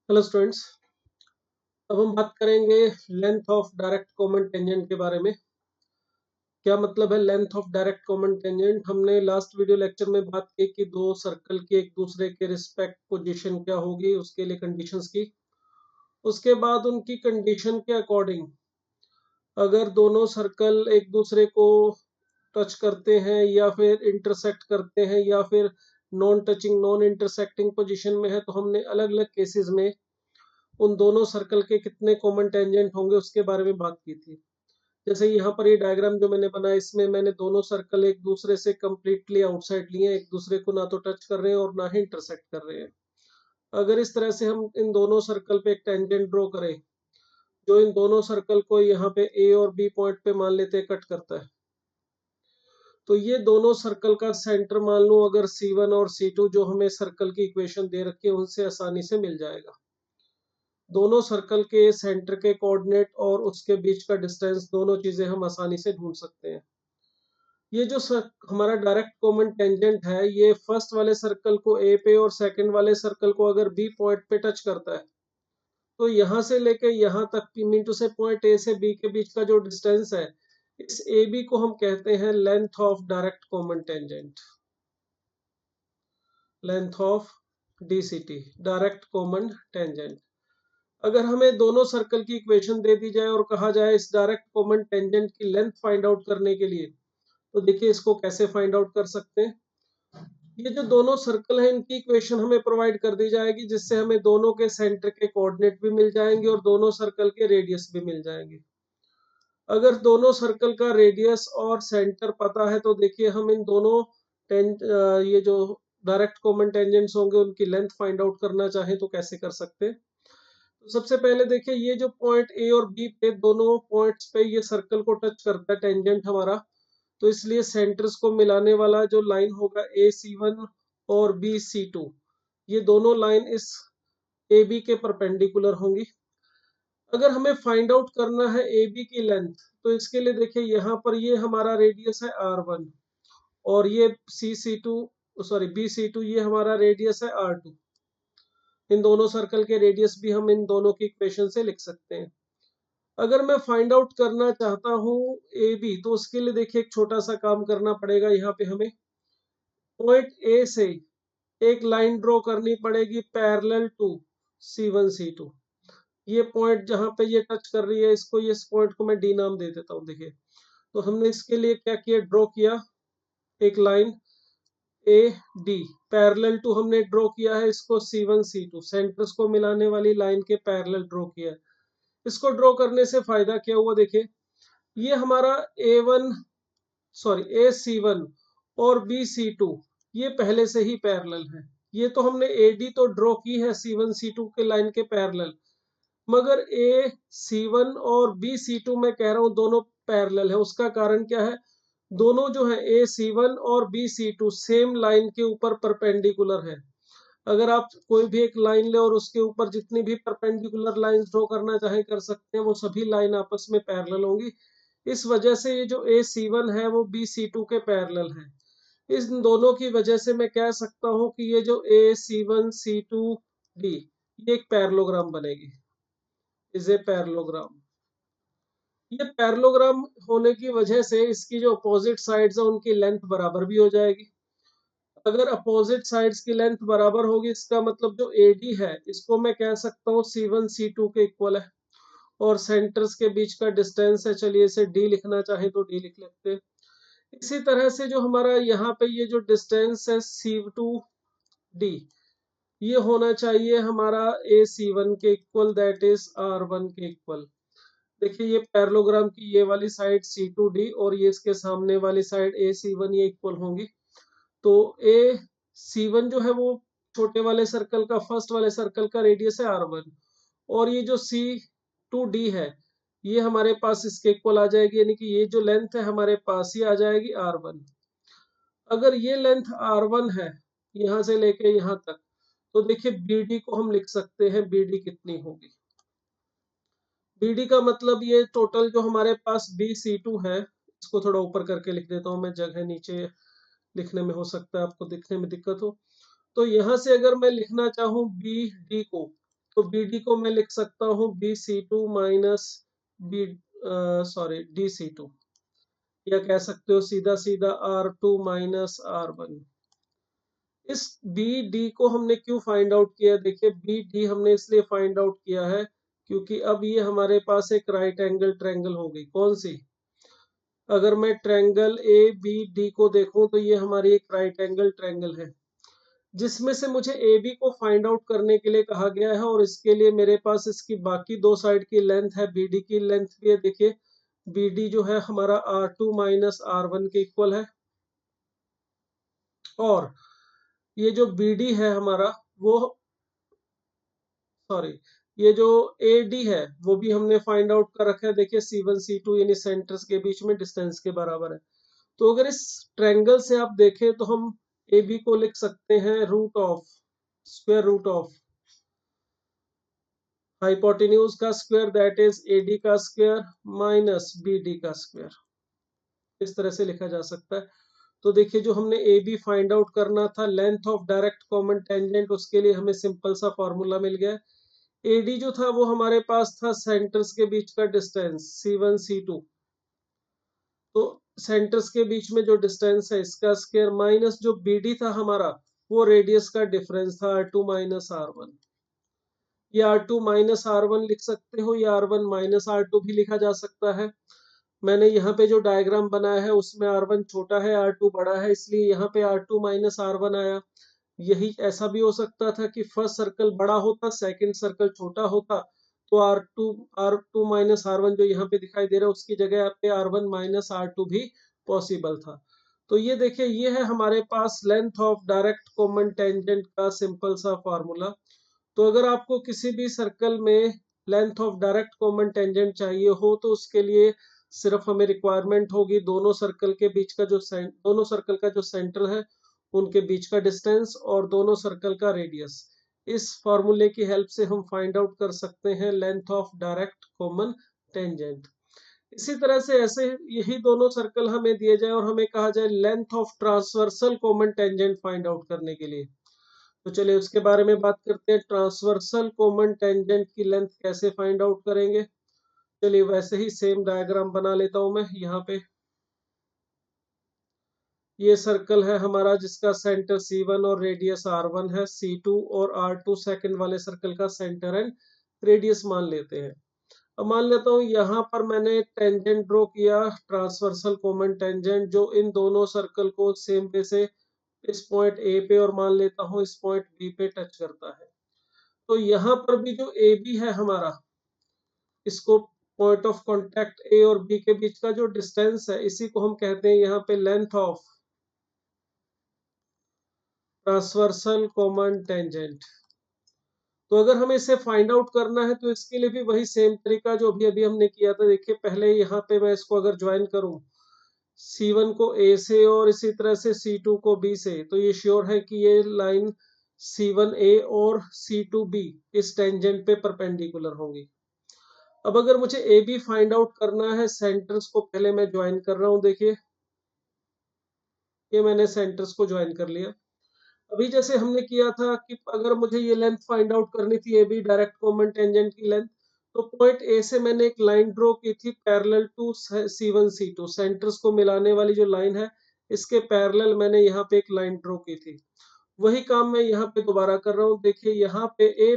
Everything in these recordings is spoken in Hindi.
Hello students. अब हम बात करेंगे length of direct common tangent के बारे में। क्या मतलब है length of direct common tangent? हमने लास्ट वीडियो लेक्चर में बात की कि दो सर्कल की एक दूसरे के रिस्पेक्ट पोजीशन क्या होगी, उसके लिए कंडीशंस की। उसके बाद उनकी कंडीशन के अकॉर्डिंग अगर दोनों सर्कल एक दूसरे को टच करते हैं या फिर इंटरसेक्ट करते हैं या फिर non touching non intersecting position में है, तो हमने अलग अलग केसेस में उन दोनों सर्कल के कितने कॉमन टेंजेंट होंगे उसके बारे में बात की थी। जैसे यहाँ पर ये डायग्राम जो मैंने बनाया, इसमें मैंने दोनों सर्कल एक दूसरे से कंप्लीटली आउटसाइड लिए हैं, एक दूसरे को ना तो टच कर रहे हैं और ना ही इंटरसेक्ट कर रहे हैं। अगर इस तरह से हम इन दोनों सर्कल पे एक टेंजेंट ड्रॉ करें जो इन दोनों सर्कल को यहाँ पे ए और बी पॉइंट पे मान लेते हैं कट करता है, तो ये दोनों सर्कल का सेंटर मान लो अगर C1 और C2 जो हमें सर्कल की इक्वेशन दे रखी है उनसे आसानी से मिल जाएगा। दोनों सर्कल के सेंटर के कोऑर्डिनेट और उसके बीच का डिस्टेंस, दोनों चीजें हम आसानी से ढूंढ सकते हैं। ये जो हमारा डायरेक्ट कॉमन टेंजेंट है, ये फर्स्ट वाले सर्कल को ए पे और सेकंड वाले सर्कल को अगर बी पॉइंट पे टच करता है, तो यहां से लेके यहां तक मीन से पॉइंट ए से बी के बीच का जो डिस्टेंस है, इस ए बी को हम कहते हैं length of direct common tangent. Length of DCT, direct common tangent. अगर हमें दोनों सर्कल की इक्वेशन दे दी जाए और कहा जाए इस डायरेक्ट कॉमन टेंजेंट की लेंथ फाइंड आउट करने के लिए, तो देखिए इसको कैसे फाइंड आउट कर सकते हैं। ये जो दोनों सर्कल हैं इनकी इक्वेशन हमें प्रोवाइड कर दी जाएगी, जिससे हमें दोनों के सेंटर के कोऑर्डिनेट भी मिल जाएंगे और दोनों सर्कल के रेडियस भी मिल जाएंगे। अगर दोनों सर्कल का रेडियस और सेंटर पता है, तो देखिए हम इन दोनों ये जो डायरेक्ट कॉमन टेंजेंट्स होंगे उनकी लेंथ फाइंड आउट करना चाहें तो कैसे कर सकते हैं। तो सबसे पहले देखिए ये जो पॉइंट ए और बी पे, दोनों पॉइंट्स पे ये सर्कल को टच करता है टेंजेंट हमारा, तो इसलिए सेंटर्स को मिलाने वाला जो लाइन होगा AC1 और BC2, ये दोनों लाइन इस AB के परपेंडिकुलर होंगी। अगर हमें फाइंड आउट करना है AB की लेंथ, तो इसके लिए देखिए यहाँ पर ये हमारा रेडियस है R1 और ये BC2 ये हमारा रेडियस है R2। इन दोनों सर्कल के रेडियस भी हम इन दोनों की इक्वेशन से लिख सकते हैं। अगर मैं फाइंड आउट करना चाहता हूँ AB, तो उसके लिए देखिए एक छोटा सा काम करना पड़ेगा। यहाँ पे हमें पॉइंट ए से एक लाइन ड्रॉ करनी पड़ेगी पैरेलल टू C1 C2। ये पॉइंट जहां पे ये टच कर रही है, इसको इस पॉइंट को मैं D नाम दे देता हूँ। देखिए तो हमने इसके लिए क्या किया, ड्रॉ किया एक लाइन AD पैरेलल टू, हमने ड्रॉ किया है इसको C1 C2, सेंटर्स को मिलाने वाली लाइन के पैरेलल ड्रॉ किया है। इसको ड्रॉ करने से फायदा क्या हुआ, देखिए ये हमारा AC1 और BC2 ये पहले से ही पैरेलल है। ये तो हमने AD तो ड्रॉ की है C1 C2 के लाइन के पैरेलल, मगर AC1 और BC2 मैं कह रहा हूँ दोनों पैरेलल है। उसका कारण क्या है, दोनों जो है AC1 और BC2 सेम लाइन के ऊपर परपेंडिकुलर है। अगर आप कोई भी एक लाइन ले और उसके ऊपर जितनी भी परपेंडिकुलर लाइन ड्रॉ करना चाहे कर सकते हैं, वो सभी लाइन आपस में पैरेलल होंगी। इस वजह से ये जो AC1 है वो BC2 के पैरेलल है। इस दोनों की वजह से मैं कह सकता हूँ कि ये जो AC1 C2D ये एक पैरेललोग्राम बनेगी, इज ए पैरेललोग्राम। ये पैरेललोग्राम होने की वजह से इसकी जो अपोजिट साइड्स है उनकी लेंथ बराबर भी हो जाएगी। अगर अपोजिट साइड्स की लेंथ बराबर होगी, इसका मतलब जो AD है इसको मैं कह सकता हूँ C1 C2 के इक्वल है, और सेंटर्स के बीच का डिस्टेंस है, चलिए इसे D लिखना चाहे तो D लिख लेते हैं। इसी तरह से जो हमारा यहाँ पे ये जो डिस्टेंस है C2D, ये होना चाहिए हमारा AC1 के इक्वल, दैट इज R1 के इक्वल। देखिए ये पैरेललोग्राम की ये वाली साइड C2D और ये इसके सामने वाली साइड AC1 ये इक्वल होंगी। तो AC1 जो है वो छोटे वाले सर्कल का, फर्स्ट वाले सर्कल का रेडियस है R1, और ये जो C2D है ये हमारे पास इसके इक्वल आ जाएगी, यानी कि ये जो लेंथ है हमारे पास ये आ जाएगी R1। अगर ये लेंथ R1 है यहाँ से लेके यहाँ तक, तो देखिए BD को हम लिख सकते हैं, BD कितनी होगी। BD का मतलब ये टोटल जो हमारे पास BC2 है, इसको थोड़ा ऊपर करके लिख देता हूँ मैं, जगह नीचे लिखने में हो सकता है आपको दिखने में दिक्कत हो। तो यहाँ से अगर मैं लिखना चाहूँ BD को, तो बी डी को मैं लिख सकता हूँ B C two minus B D C two, या कह सकते हो सीधा सीधा R two minus R one. इस बी डी को हमने क्यों फाइंड आउट किया? देखिए बी डी हमने इसलिए फाइंड आउट किया है क्योंकि अब ये हमारे पास एक राइट एंगल ट्रायंगल हो गई। कौन सी? अगर मैं ट्रायंगल ए बी डी को देखूं तो ये हमारी एक राइट एंगल ट्रायंगल है, जिसमें से मुझे ए बी को फाइंड आउट करने के लिए कहा गया है, और इसके लिए मेरे पास इसकी बाकी दो साइड की लेंथ है, बी डी की लेंथ भी है। देखिए बी डी जो है हमारा R two minus R one के इक्वल है, और ये जो बी डी है हमारा वो सॉरी ये जो ए डी है वो भी हमने फाइंड आउट कर रखा है। देखिए C1 C2 यानी सेंटर्स के बीच में डिस्टेंस के बराबर है। तो अगर इस ट्रायंगल से आप देखें तो हम ए बी को लिख सकते हैं root of square root of hypotenuse का square, that is a d का स्क्वायर माइनस बी डी का स्क्वायर। इस तरह से लिखा जा सकता है। तो देखिए जो हमने ए बी फाइंड आउट करना था, length of direct common tangent, उसके लिए हमें सिंपल सा फॉर्मूला मिल गया। एडी जो था वो हमारे पास था सेंटर्स के बीच का डिस्टेंस C1 C2, तो सेंटर्स के बीच में जो डिस्टेंस है इसका स्क्वायर माइनस जो BD था हमारा वो रेडियस का डिफरेंस था R2 माइनस R1। ये R2 माइनस R1 लिख सकते हो, या R1 माइनस R2 भी लिखा जा सकता है। मैंने यहाँ पे जो डायग्राम बनाया है उसमें R1 छोटा है R2 बड़ा है, इसलिए यहाँ पे R2 माइनस R1 आया। यही ऐसा भी हो सकता था कि फर्स्ट सर्कल बड़ा होता, सेकंड सर्कल छोटा होता, तो R two minus R one जो यहाँ पे दिखाई दे रहा है उसकी जगह पे R1 माइनस R2 भी पॉसिबल था। तो ये देखिए ये है हमारे पास length of direct common tangent का सिंपल सा फॉर्मूला। तो अगर आपको किसी भी सर्कल में length of direct common tangent चाहिए हो तो उसके लिए सिर्फ हमें रिक्वायरमेंट होगी दोनों सर्कल के बीच का दोनों सर्कल का जो सेंटर है उनके बीच का डिस्टेंस और दोनों सर्कल का रेडियस। इस फॉर्मूले की हेल्प से हम फाइंड आउट कर सकते हैं length of direct common tangent. इसी तरह से ऐसे यही दोनों सर्कल हमें दिए जाए और हमें कहा जाए length of transversal common tangent find out करने के लिए, तो चलिए उसके बारे में बात करते हैं। ट्रांसवर्सल कॉमन टेंजेंट की लेंथ कैसे फाइंड आउट करेंगे? चलिए वैसे ही सेम डायग्राम बना लेता हूं मैं यहाँ पे। ये सर्कल है हमारा जिसका सेंटर C1 और रेडियस R1 है, C2 और R2 सेकंड वाले सर्कल का सेंटर एंड रेडियस मान लेते हैं। अब मान लेता हूँ यहाँ पर मैंने टेंजेंट ड्रॉ किया, ट्रांसवर्सल कॉमन टेंजेंट, जो इन दोनों सर्कल को सेम वे से इस पॉइंट ए पे और मान लेता हूँ इस पॉइंट बी पे टच करता है। तो यहाँ पर भी जो ए बी है हमारा, इसको पॉइंट ऑफ कांटेक्ट ए और बी के बीच का जो डिस्टेंस है इसी को हम कहते हैं यहाँ पे length of transversal common tangent. तो अगर हमें इसे फाइंड आउट करना है तो इसके लिए भी वही सेम तरीका जो अभी अभी हमने किया था। देखिए पहले यहाँ पे मैं इसको अगर ज्वाइन करूं C1 को A से और इसी तरह से C2 को B से, तो ये श्योर है कि ये लाइन C1A और C2B इस टेंजेंट पे परपेंडिकुलर होंगी। अब अगर मुझे ए बी फाइंड आउट करना है, सेंटर्स को पहले मैं ज्वाइन कर रहा हूँ। देखिए ये मैंने सेंटर्स को ज्वाइन कर लिया। अभी जैसे हमने किया था कि अगर मुझे ये लेंथ फाइंड आउट करनी थी A B direct common tangent की लेंथ, तो पॉइंट ए से मैंने एक लाइन ड्रॉ की थी parallel to C1 C2, centres को मिलाने वाली जो लाइन है इसके पैरेलल मैंने यहाँ पे एक लाइन ड्रॉ की थी। वही काम मैं यहाँ पे दोबारा कर रहा हूँ। देखिए यहाँ पे ए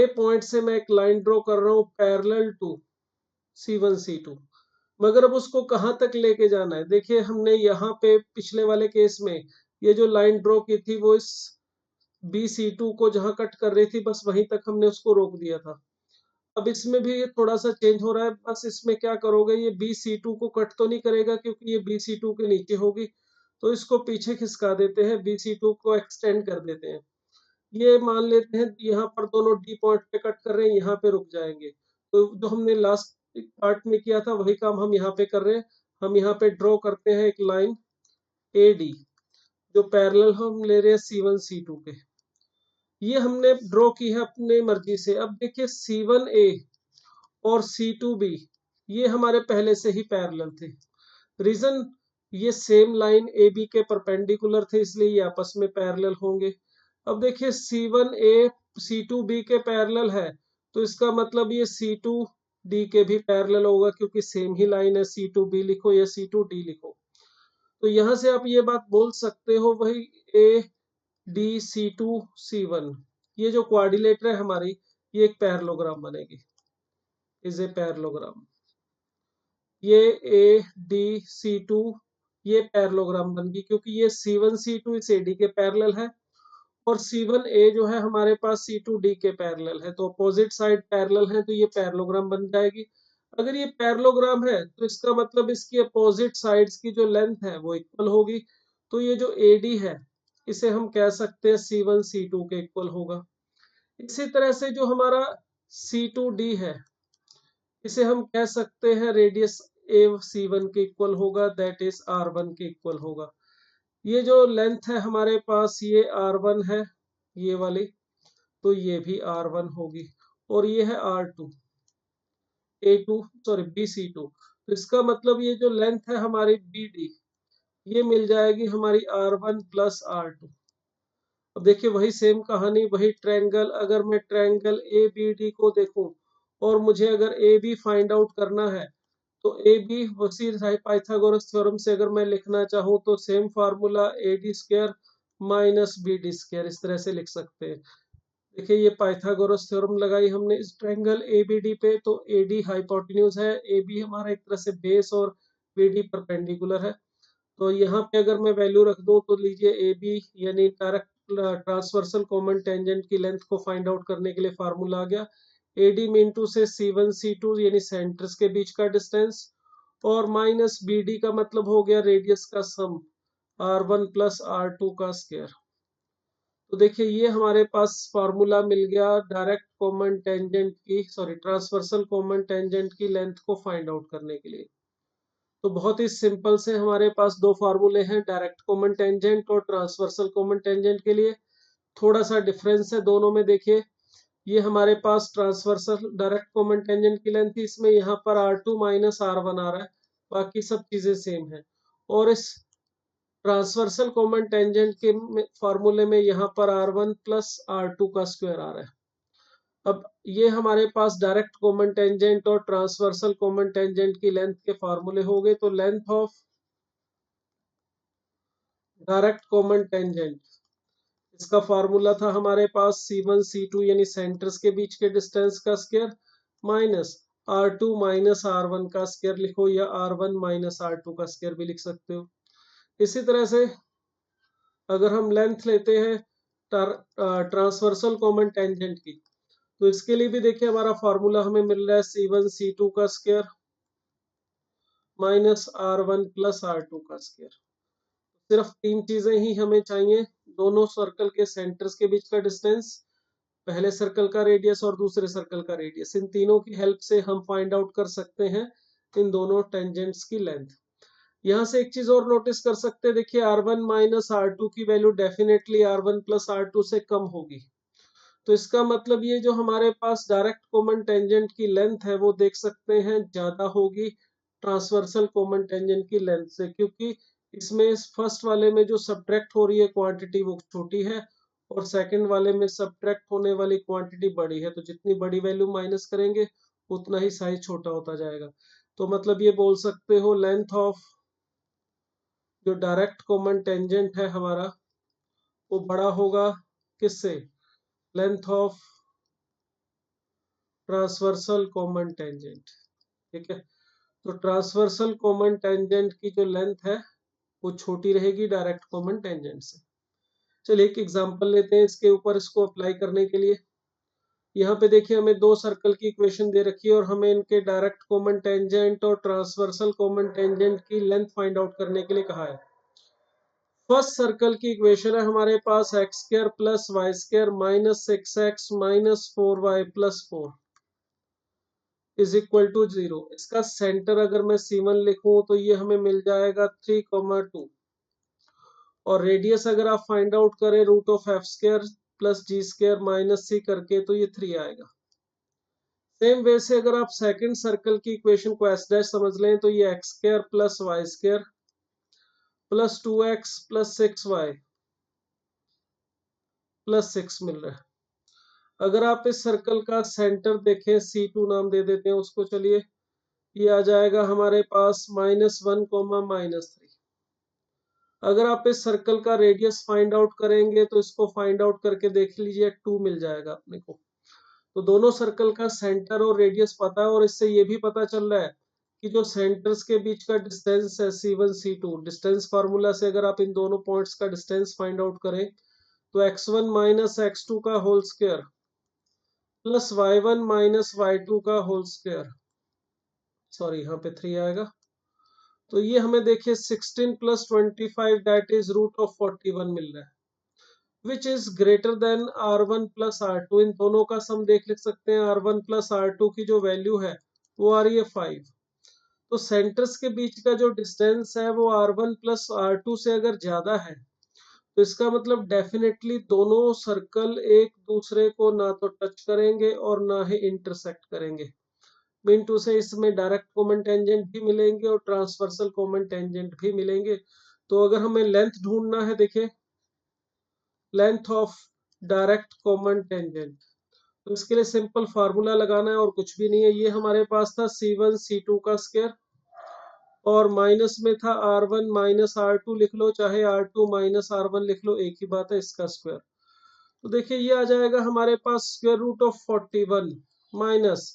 पॉइंट से मैं एक लाइन ड्रॉ कर रहा हूँ पैरेलल टू C1 C2, मगर अब उसको कहाँ तक लेके जाना है? देखिए हमने यहाँ पे पिछले वाले केस में ये जो लाइन ड्रॉ की थी वो इस BC2 को जहाँ कट कर रही थी बस वहीं तक हमने उसको रोक दिया था। अब इसमें भी ये थोड़ा सा चेंज हो रहा है। बस इसमें क्या करोगे, ये BC2 को कट तो नहीं करेगा क्योंकि ये BC2 के नीचे होगी, तो इसको पीछे खिसका देते हैं, BC2 को एक्सटेंड कर देते हैं। ये मान लेते हैं यहाँ पर दोनों डी पॉइंट पे कट कर रहे हैं, यहाँ पे रुक जाएंगे। तो जो हमने लास्ट पार्ट में किया था वही काम हम यहाँ पे कर रहे हैं। हम यहाँ पे ड्रॉ करते हैं एक लाइन AD जो पैरेलल हम ले रहे हैं C1 C2 के। ये हमने ड्रॉ की है अपने मर्जी से। अब देखिए C1A और C2B ये हमारे पहले से ही पैरेलल थे। रीजन, ये सेम लाइन AB के परपेंडिकुलर थे इसलिए ये आपस में पैरेलल होंगे। अब देखिए C1A C2B के पैरेलल है तो इसका मतलब ये C2D के भी पैरेलल होगा, क्योंकि सेम ही लाइन है। C2B लिखो या C2D लिखो। तो यहां से आप ये बात बोल सकते हो वही ADC2C1, ये जो क्वाड्रिलेटर है हमारी, ये एक पैरेललोग्राम बनेगी, इज ए पैरेललोग्राम। ये ADC2 ये पैरेललोग्राम बन गई, क्योंकि ये C1C2 इस AD के पैरेलल है और C1A जो है हमारे पास C2D के पैरेलल है, तो अपोजिट साइड पैरेलल है तो ये पैरेललोग्राम बन जाएगी। अगर ये पैरेललोग्राम है तो इसका मतलब इसकी अपोजिट साइड्स की जो लेंथ है वो इक्वल होगी। तो ये जो AD है इसे हम कह सकते हैं C1C2 के इक्वल होगा। इसी तरह से जो हमारा C2D है इसे हम कह सकते हैं रेडियस AC1 के इक्वल होगा, दैट इज R1 के इक्वल होगा। ये जो लेंथ है हमारे पास ये R1 है, ये वाली, तो ये भी R1 होगी। और ये है R2 BC2, तो इसका मतलब ये जो लेंथ है हमारी BD ये मिल जाएगी हमारी R1 प्लस R2। अब देखिए वही सेम कहानी, वही ट्रायंगल, अगर मैं ट्रायंगल ABD को देखूं और मुझे अगर AB फाइंड आउट करना है तो AB उसी पाइथागोरस थ्योरम से अगर मैं लिखना चाहूँ तो same formula AD square minus BD square, इस तरह से लिख सकते हैं। देखिए ये पाइथागोरस थ्योरम लगाई हमने इस ट्रायंगल ABD पे, तो AD हाइपोटेन्यूज है, AB हमारा एक तरह से बेस और BD परपेंडिकुलर है। तो यहाँ पे अगर मैं वैल्यू रख दूं तो लीजिए AB यानी डायरेक्ट ट्रांसवर्सल कॉमन टेंजेंट की लेंथ को फाइंड आउट करने के लिए फार्मूला आ गया AD में इंटू से C1C2 यानी सेंटर्स के बीच का डिस्टेंस, और माइनस BD का मतलब हो गया रेडियस का सम R1 प्लस R2 का स्क्वायर। तो देखिए ये हमारे पास फार्मूला मिल गया डायरेक्ट कॉमन टेंजेंट की, सॉरी ट्रांसवर्सल कॉमन टेंजेंट की लेंथ को फाइंड आउट करने के लिए। तो बहुत ही सिंपल से हमारे पास दो फार्मूले हैं डायरेक्ट कॉमन टेंजेंट और ट्रांसवर्सल कॉमन टेंजेंट के लिए। थोड़ा सा डिफरेंस है दोनों में, देखिए ये हमारे पास ट्रांसवर्सल डायरेक्ट कॉमन टेंजेंट की लेंथ थी, इसमें यहाँ पर R2 माइनस R1 आ रहा है, बाकी सब चीजें सेम है। और इस ट्रांसवर्सल कॉमन टेंजेंट के फार्मूले में यहाँ पर R1 प्लस R2 का स्क्वायर आ रहा है। अब ये हमारे पास डायरेक्ट कॉमन टेंजेंट और ट्रांसवर्सल कॉमन टेंजेंट की लेंथ के फार्मूले हो गए। तो length of direct common tangent, इसका फार्मूला था हमारे पास C1C2 यानी सेंटर्स के बीच के डिस्टेंस का square minus R2 minus R1 का स्क्वायर लिखो, या R1 माइनस R2 का स्क्वायर भी लिख सकते हो। इसी तरह से अगर हम लेंथ लेते हैं ट्रांसवर्सल कॉमन टेंजेंट की, तो इसके लिए भी देखिए हमारा फार्मूला हमें मिल रहा है C1C2 का square minus R1 plus R2 का स्क्वायर। सिर्फ तीन चीजें ही हमें चाहिए, दोनों सर्कल के सेंटर्स के बीच का डिस्टेंस, पहले सर्कल का रेडियस और दूसरे सर्कल का रेडियस, इन तीनों की हेल्प से हम फाइंड आउट कर सकते हैं इन दोनों टेंजेंट्स की लेंथ। यहाँ से एक चीज और नोटिस कर सकते हैं, देखिए R1 माइनस R2 की value definitely R1 plus R2 से कम होगी। तो इसका मतलब ये जो हमारे पास डायरेक्ट कॉमन टेंजेंट की लेंथ है वो देख सकते हैं ज्यादा होगी ट्रांसवर्सल कॉमन टेंजेंट की लेंथ से, क्योंकि इसमें फर्स्ट वाले में जो सब्ट्रैक्ट हो रही है क्वांटिटी वो छोटी है और सेकंड वाले में सब्ट्रैक्ट होने वाली क्वांटिटी बड़ी है। तो जितनी बड़ी वैल्यू माइनस करेंगे उतना ही साइज छोटा होता जाएगा। तो मतलब ये बोल सकते हो लेंथ ऑफ जो डायरेक्ट कॉमन टेंजेंट है हमारा वो बड़ा होगा किससे, length of transversal common tangent. ठीक है, तो ट्रांसवर्सल कॉमन टेंजेंट की जो लेंथ है वो छोटी रहेगी डायरेक्ट कॉमन टेंजेंट से। चलिए एक एग्जांपल लेते हैं इसके ऊपर, इसको अप्लाई करने के लिए। यहाँ पे देखिए हमें दो सर्कल की इक्वेशन दे रखी है और हमें इनके डायरेक्ट कॉमन टेंजेंट और ट्रांसवर्सल कॉमन टेंजेंट की लेंथ फाइंड आउट करने के लिए कहा है। फर्स्ट सर्कल की इक्वेशन है हमारे पास x square plus y square minus 6x minus 4y plus 4 is equal to 0। इसका सेंटर अगर मैं C1 लिखूं तो ये हमें मिल जाएगा 3,2, और रेडियस अगर आप फाइंड आउट करें root of f square plus g square minus c करके तो ये 3 आएगा। सेम वे से अगर आप सेकंड सर्कल की इक्वेशन को एस डैश समझ लें तो ये x square plus y square plus 2x plus 6y plus 6 मिल रहा है। अगर आप इस सर्कल का सेंटर देखें, C2 नाम दे देते हैं उसको, चलिए ये आ जाएगा हमारे पास -1, -3। अगर आप इस सर्कल का रेडियस फाइंड आउट करेंगे तो इसको फाइंड आउट करके देख लीजिए, 2 मिल जाएगा अपने को। तो दोनों सर्कल का सेंटर और रेडियस पता है, और इससे ये भी पता चल रहा है कि जो सेंटर्स के बीच का डिस्टेंस है C1 C2, डिस्टेंस फार्मूला से अगर आप इन दोनों पॉइंट्स का डिस्टेंस फाइंड आउट करें तो x1 माइनस x2 का whole square plus y1 minus y2 का होल स्क्वायर, सॉरी यहाँ पे 3 आएगा। तो ये हमें देखिए 16 plus 25 that is root of 41 मिल रहा है, which is greater than R1 plus R2। इन दोनों का सम लिख सकते हैं, R1 प्लस R2 की जो वैल्यू है वो आ रही है 5। तो सेंटर्स के बीच का जो डिस्टेंस है वो R1 प्लस R2 से अगर ज्यादा है तो इसका मतलब डेफिनेटली दोनों सर्कल एक दूसरे को ना तो टच करेंगे और ना ही इंटरसेक्ट करेंगे। मीन टू से इसमें डायरेक्ट कॉमन टेंजेंट भी मिलेंगे और ट्रांसवर्सल कॉमन टेंजेंट भी मिलेंगे। तो अगर हमें लेंथ ढूंढना है, देखिए length of direct common tangent, तो इसके लिए सिंपल फार्मूला लगाना है और कुछ भी नहीं है। ये हमारे पास था C1 C2 का स्क्वायर, और माइनस में था R1 माइनस R2 लिख लो, चाहे R2 माइनस R1 लिख लो, एक ही बात है, इसका स्क्वायर। तो देखिए ये आ जाएगा हमारे पास square root of 41 minus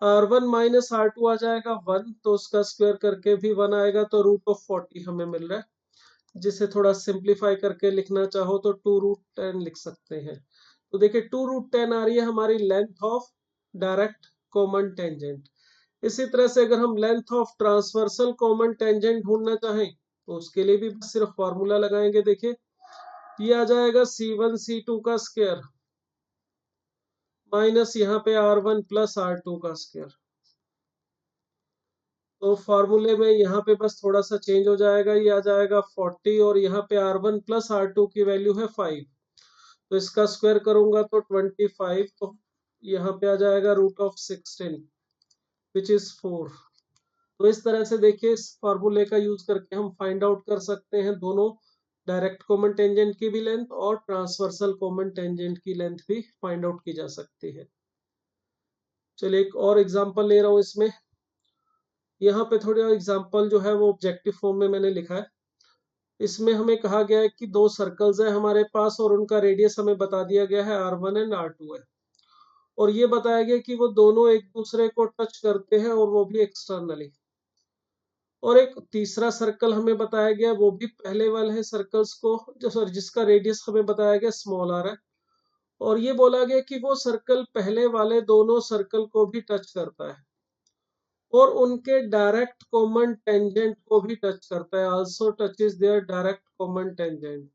R1 minus R2 आ जाएगा 1, तो उसका स्क्वायर करके भी 1 आएगा, तो रूट ऑफ 40 हमें मिल रहा है। जिसे थोड़ा सिंप्लीफाई करके लिखना चाहो तो 2√10 लिख सकते हैं। तो देखिए 2√10 आ रही है हमारी length of direct common tangent. इसी तरह से अगर हम length of transversal common tangent ढूंढना चाहें तो उसके लिए भी बस सिर्फ फॉर्मूला लगाएंगे। देखिए ये आ जाएगा C1 C2 का स्क्वायर माइनस यहाँ पे R1 प्लस R2 का स्क्वायर। तो फॉर्मूले में यहाँ पे बस थोड़ा सा चेंज हो जाएगा, ये आ जाएगा 40 और यहाँ पे R1 प्लस R2 की वैल्यू है 5, तो इसका स्क्वायर करूंगा तो 25, तो यहाँ पे आ जाएगा रूट ऑफ 16 विच इज 4। तो इस तरह से देखिए इस फॉर्मूले का यूज करके हम फाइंड आउट कर सकते हैं दोनों डायरेक्ट कॉमन टेंजेंट की भी लेंथ और ट्रांसवर्सल कॉमन टेंजेंट की लेंथ भी फाइंड आउट की जा सकती है। चलिए एक और एग्जांपल ले रहा हूँ इसमें। यहाँ पे थोड़ा एग्जांपल जो है वो ऑब्जेक्टिव फॉर्म में मैंने लिखा है। इसमें हमें कहा गया है कि दो सर्कल्स है हमारे पास और उनका रेडियस हमें बता दिया गया है R1 एंड R2 है, और ये बताया गया कि वो दोनों एक दूसरे को टच करते हैं और वो भी एक्सटर्नली। और एक तीसरा सर्कल हमें बताया गया, वो भी पहले वाले सर्कल्स को जो सॉरी जिसका रेडियस हमें बताया गया स्मॉल r है, और ये बोला गया कि वो सर्कल पहले वाले दोनों सर्कल को भी टच करता है और उनके डायरेक्ट कॉमन टेंजेंट को भी टच करता है, also touches their direct common tangent.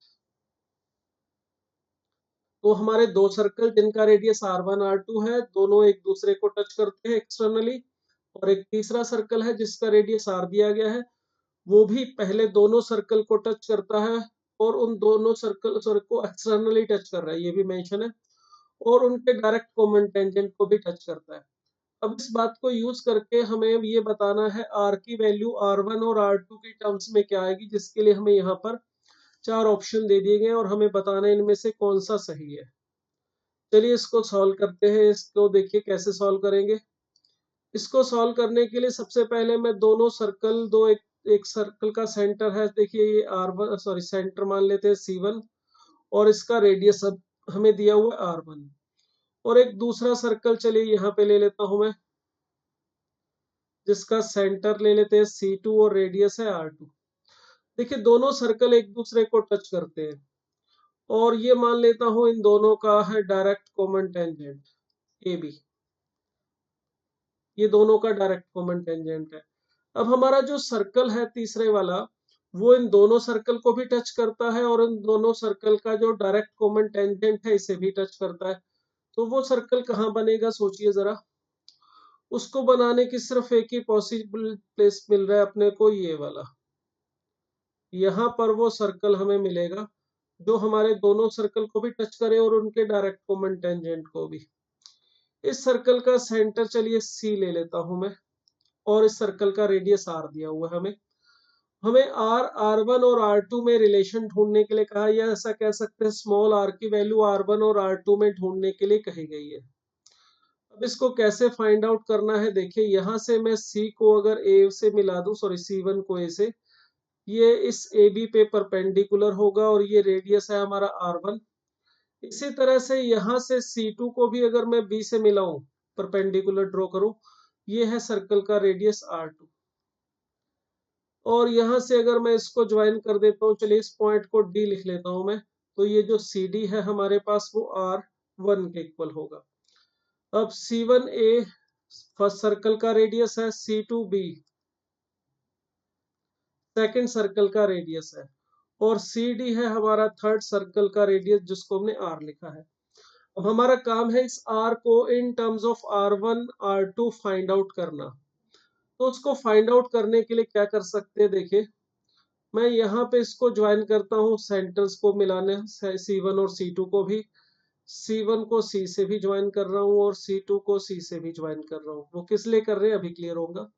तो हमारे दो सर्कल जिनका रेडियस R1 R2 है, दोनों एक दूसरे को टच करते हैं एक्सटर्नली, और एक तीसरा सर्कल है जिसका रेडियस R दिया गया है, वो भी पहले दोनों सर्कल को टच करता है और उन दोनों सर्कल को एक्सटर्नली टच कर रहा है, ये भी मेंशन है, और उनके डायरेक्ट कॉमन टेंजेंट को भी टच करता है। अब इस बात को यूज करके हमें ये बताना है R की वैल्यू R1 और R2 की टर्म्स में क्या आएगी, जिसके लिए हमें यहाँ पर 4 ऑप्शन दे दिए गए और हमें बताना है इनमें से कौन सा सही है। चलिए इसको सॉल्व करते हैं। इसको देखिए कैसे सॉल्व करेंगे। इसको सॉल्व करने के लिए सबसे पहले मैं दोनों सर्कल एक सर्कल का सेंटर है, देखिए ये R1 सॉरी सेंटर मान लेते हैं C1 और इसका रेडियस अब हमें दिया हुआ है R1, और एक दूसरा सर्कल चलिए यहाँ पे ले लेता हूं मैं, जिसका सेंटर ले लेते हैं C2 और रेडियस है R2। देखिए दोनों सर्कल एक दूसरे को टच करते हैं और ये मान लेता हूं इन दोनों का है डायरेक्ट कॉमन टेंजेंट AB, ये दोनों का डायरेक्ट कॉमन टेंजेंट है। अब हमारा जो सर्कल है तीसरे वाला, वो इन दोनों सर्कल को भी टच करता है और इन दोनों सर्कल का जो डायरेक्ट कॉमन टेंजेंट है इसे भी टच करता है। तो वो सर्कल कहाँ बनेगा सोचिए जरा। उसको बनाने की सिर्फ एक ही पॉसिबल प्लेस मिल रहा है अपने को, ये वाला। यहाँ पर वो सर्कल हमें मिलेगा जो हमारे दोनों सर्कल को भी टच करे और उनके डायरेक्ट कॉमन टेंजेंट को भी। इस सर्कल का सेंटर चलिए C ले लेता हूं मैं, और इस सर्कल का रेडियस R दिया हुआ है हमें। हमें R1 और R2 में रिलेशन ढूंढने के लिए कहा, या ऐसा कह सकते हैं स्मॉल r की वैल्यू R1 और R2 में ढूंढने के लिए कही गई है। अब इसको कैसे फाइंड आउट करना है, देखिए यहां से मैं C को अगर A से मिला दूं, सॉरी C1 को A से, ये इस AB पे परपेंडिकुलर होगा और ये रेडियस है हमारा R1। इसी तरह से यहां से C2 को भी अगर मैं B से मिलाऊं, परपेंडिकुलर ड्रॉ करूं, ये है सर्कल का रेडियस R2। और यहां से अगर मैं इसको ज्वाइन कर देता हूँ, चलिए इस पॉइंट को D लिख लेता हूं मैं, तो ये जो CD है हमारे पास वो R1 के इक्वल होगा। अब C1A फर्स्ट सर्कल का रेडियस है, C2B सेकंड सर्कल का रेडियस है, और CD है हमारा थर्ड सर्कल का रेडियस जिसको हमने R लिखा है। अब हमारा काम है इस R को इन terms of R1 R2 find out करना। तो उसको फाइंड आउट करने के लिए क्या कर सकते हैं, देखिए मैं यहाँ पे इसको ज्वाइन करता हूँ, सेंटर्स को मिलाने, C1 और C2 को भी, C1 को C से भी ज्वाइन कर रहा हूँ और C2 को C से भी ज्वाइन कर रहा हूँ। वो किस लिए कर रहे हैं अभी क्लियर होगा।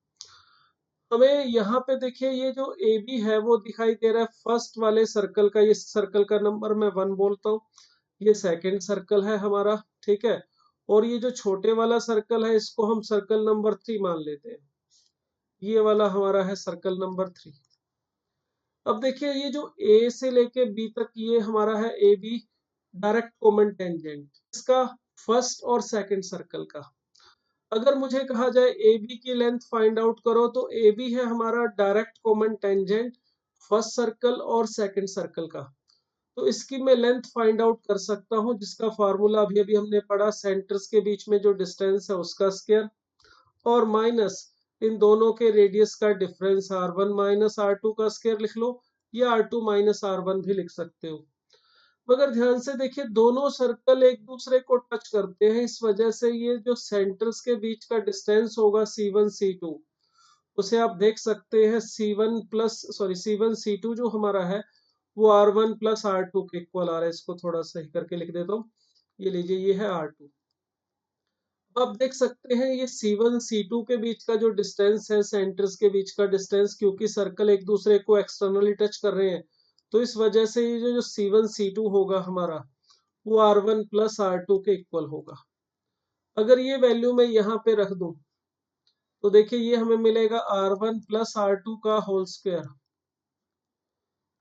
हमें यहाँ पे देखिए ये जो AB है वो दिखाई दे रहा है फर्स्ट वाले सर्कल का, ये सर्कल का नंबर मैं 1 बोलता हूँ, ये सेकंड सर्कल है हमारा, ठीक है। और ये जो छोटे वाला सर्कल है इसको हम सर्कल नंबर 3 मान लेते हैं, ये वाला हमारा है सर्कल नंबर 3। अब देखिए ये जो A से लेके B तक ये हमारा है AB डायरेक्ट कॉमन टेंजेंट, इसका फर्स्ट और सेकंड सर्कल का। अगर मुझे कहा जाए AB की लेंथ फाइंड आउट करो, तो AB है हमारा direct common tangent first circle और सेकंड सर्कल का। तो इसकी मैं लेंथ फाइंड आउट कर सकता हूं, जिसका फार्मूला अभी अभी हमने पढ़ा, सेंटर्स के बीच में जो डिस्टेंस है उसका स्क्वायर और माइनस इन दोनों के रेडियस का डिफरेंस R1 माइनस R2 का स्क्वायर लिख लो, या R2 माइनस R1 भी लिख सकते हो। मगर ध्यान से देखिए दोनों सर्कल एक दूसरे को टच करते हैं, इस वजह से ये जो सेंटर्स के बीच का डिस्टेंस होगा C1 C2, उसे आप देख सकते हैं C1 C2 जो हमारा है वो R1 प्लस R2 के इक्वल आ रहा है। इसको थोड़ा सही करके लिख देता हूँ, ये लीजिए ये है R2। आप देख सकते हैं ये C1 C2 के बीच का जो डिस्टेंस है, सेंटर्स के बीच का डिस्टेंस, क्योंकि सर्कल एक दूसरे को एक्सटर्नली टच कर रहे हैं, तो इस वजह से ये जो C1 C2 होगा हमारा वो R1 प्लस R2 के इक्वल होगा। अगर ये वैल्यू मैं यहाँ पे रख दूं, तो देखिए ये हमें मिलेगा R1 प्लस R2 का होल स्क्वायर,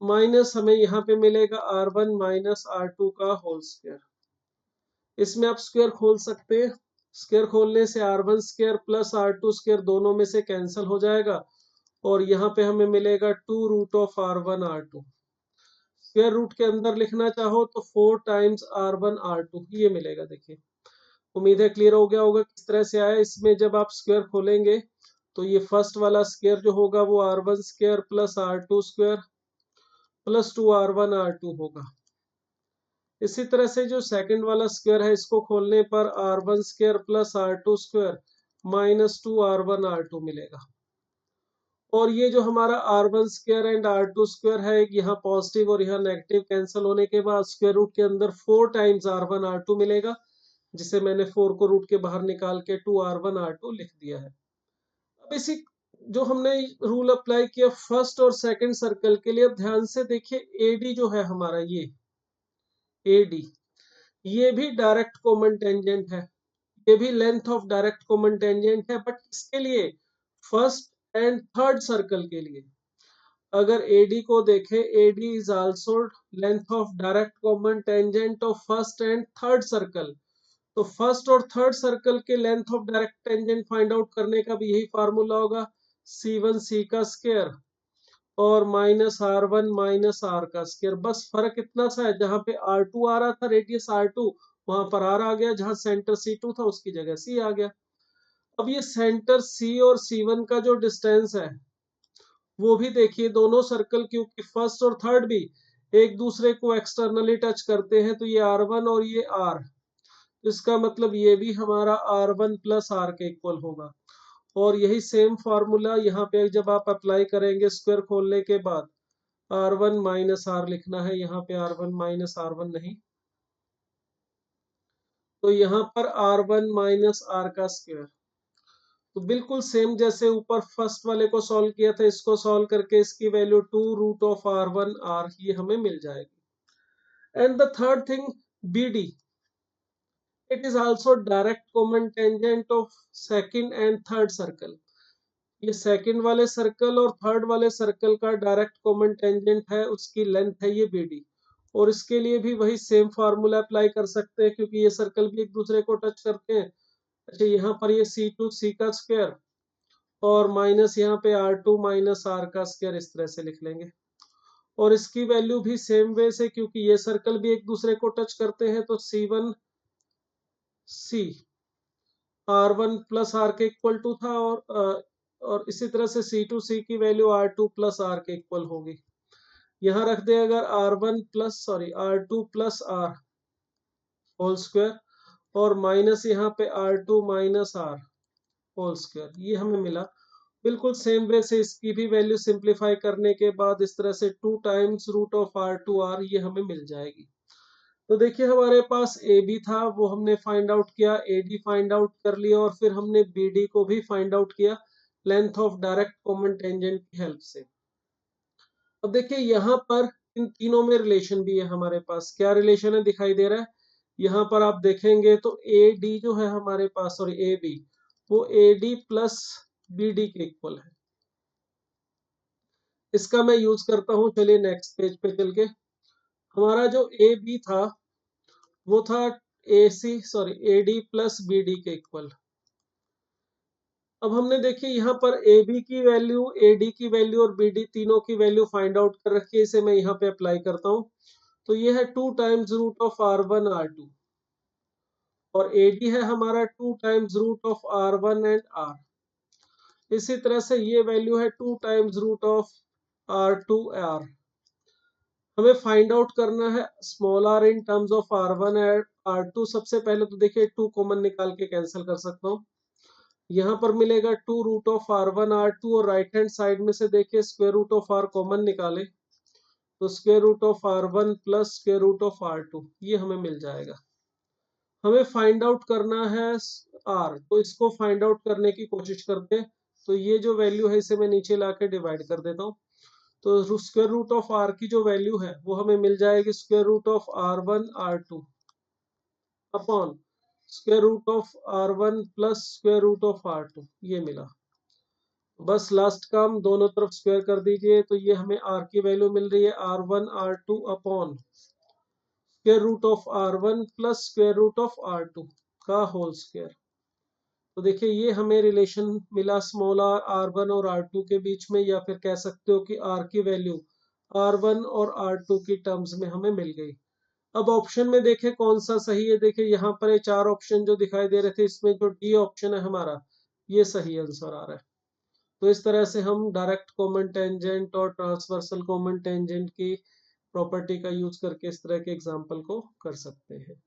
माइनस हमें यहाँ पे मिलेगा R1 माइनस R2 का होल स्क्वायर। इसमें आप स्क्वायर खोल सकते हैं, स्क्वायर खोलने से R1 square plus R2 square दोनों में से कैंसिल हो जाएगा, और यहाँ पे हमें मिलेगा 2 root of R1 R2। Square root के अंदर लिखना चाहो तो 4 टाइम्स R1 R2 ये मिलेगा। देखिए उम्मीद है क्लियर हो गया होगा किस तरह से आया। इसमें जब आप स्क्वायर खोलेंगे तो ये फर्स्ट वाला स्क्वायर जो होगा वो R1 square plus R2 square plus 2R1 R2 होगा। इसी तरह से जो सेकंड वाला स्क्वायर है इसको खोलने पर R1 square plus R2 square minus 2R1 R2 मिलेगा। और ये जो हमारा R1 square and R2 square है, यहाँ पॉजिटिव और यहाँ नेगेटिव कैंसिल होने के बाद स्क्वायर रूट के अंदर 4 टाइम्स R1 R2 मिलेगा, जिसे मैंने 4 को रूट के बाहर निकाल के 2R1 R2 लिख दिया है। अब इसी जो हमने रूल अप्लाई किया फर्स्ट और सेकंड सर्कल के लिए, अब ध्यान से देखिए AD जो है हमारा, ये AD ये भी डायरेक्ट कॉमन टेंजेंट है, ये भी length of direct common tangent है, बट इसके लिए फर्स्ट एंड थर्ड सर्कल के लिए। अगर AD को देखें, AD is also length of direct common tangent of first and third circle. तो फर्स्ट और थर्ड सर्कल के length of direct tangent find out करने का भी यही फार्मूला होगा, C1 C का स्क्वायर और माइनस R1 माइनस R का स्क्वायर। बस फर्क इतना सा है, जहां पे R2 आ रहा था रेडियस R2, वहां पर R आ गया, जहां सेंटर C2 था उसकी जगह C आ गया। अब ये सेंटर C और C1 का जो डिस्टेंस है वो भी देखिए, दोनों सर्कल क्योंकि फर्स्ट और थर्ड भी एक दूसरे को एक्सटर्नली टच करते हैं, तो ये R1 और ये R, इसका मतलब ये भी हमारा R1 प्लस R के इक्वल होगा। और यही सेम फार्मूला यहाँ पे जब आप अप्लाई करेंगे स्क्वायर खोलने के बाद, R1 माइनस R लिखना है, यहाँ पे R1 माइनस R1 नहीं, तो यहाँ पर R1 माइनस R का स्क्वायर। तो बिल्कुल सेम जैसे ऊपर फर्स्ट वाले को सॉल्व किया था, इसको सॉल्व करके इसकी वैल्यू 2√r1r ये हमें मिल जाएगी। And the third thing BD, it is also direct common tangent of second and third circle। ये सेकंड वाले सर्कल और थर्ड वाले सर्कल का डायरेक्ट कॉमन टेंजेंट है, उसकी लेंथ है ये BD। और इसके लिए भी वही सेम फार्मूला अप्लाई कर सकते हैं क्योंकि ये सर्कल भी एक दूसरे को टच करते हैं। अच्छा, यहाँ पर ये C2 C का स्क्वायर और माइनस यहाँ पे R2 माइनस R का स्क्वायर इस तरह से लिख लेंगे। और इसकी वैल्यू भी सेम वे से, क्योंकि ये सर्कल भी एक दूसरे को टच करते हैं, तो C1 C R1 plus R के इक्वल टू था, और इसी तरह से C2 C की वैल्यू R2 प्लस R के इक्वल होगी। यहाँ रख दे अगर R2 plus R whole square और माइनस यहाँ पे R2 minus R whole square, ये हमें मिला। बिल्कुल सेम वे से इसकी भी वैल्यू सिंप्लीफाई करने के बाद इस तरह से 2 टाइम्स रूट ऑफ R2R ये हमें मिल जाएगी। तो देखिए हमारे पास AB था, वो हमने फाइंड आउट किया, AD फाइंड आउट कर लिया और फिर हमने BD को भी फाइंड आउट किया length of direct common tangent की हेल्प से। अब देखिए यहाँ पर इन तीनों में रिलेशन भी है हमारे पास। क्या रिलेशन है दिखाई दे रहा है? यहाँ पर आप देखेंगे तो AD जो है हमारे पास, सॉरी AB, वो AD प्लस BD के इक्वल है। इसका मैं यूज करता हूँ, चलिए नेक्स्ट पेज पे चल के। हमारा जो AB था वो था AD प्लस BD के इक्वल। अब हमने देखिए यहाँ पर AB की वैल्यू, AD की वैल्यू और BD तीनों की वैल्यू फाइंड आउट कर रखी है, इसे मैं यहाँ पे अप्लाई करता हूँ। तो ये है 2 times root of R1 R2 और AD है हमारा 2 times root of R1 and R। इसी तरह से ये वैल्यू है 2 times root of R2 R। हमें फाइंड आउट करना है small r in terms of R1 and R2। सबसे पहले तो देखिए 2 कॉमन निकाल के कैंसिल कर सकता हूँ। यहाँ पर मिलेगा 2√R1R2 और राइट हैंड साइड में से देखिए square root of R common निकाले तो square root of R1 plus square root of R2 ये हमें मिल जाएगा। हमें फाइंड आउट करना है R, तो इसको फाइंड आउट करने की कोशिश करते हैं। तो ये जो वैल्यू है इसे मैं नीचे लाके डिवाइड कर देता हूँ। तो स्क्वायर रूट ऑफ R की जो वैल्यू है वो हमें मिल जाएगी square root of R1 R2 upon square root of R1 plus square root of R2 ये मिला। बस लास्ट काम दोनों तरफ स्क्वायर कर दीजिए तो ये हमें R की वैल्यू मिल रही है R1 R2 upon square root of R1 plus square root of R2 का होल स्क्वायर। तो देखिए ये हमें रिलेशन मिला स्मॉल R1 और R2 के बीच में, या फिर कह सकते हो कि R की वैल्यू R1 और R2 की टर्म्स में हमें मिल गई। अब ऑप्शन में देखें कौन सा सही है। देखिए यहाँ पर ये 4 ऑप्शन जो दिखाई दे रहे थे, इसमें जो D ऑप्शन है हमारा, ये सही आंसर आ रहा है। तो इस तरह से हम डायरेक्ट कॉमन टेंजेंट और ट्रांसवर्सल कॉमन टेंजेंट की प्रॉपर्टी का यूज करके इस तरह के एग्जाम्पल को कर सकते हैं।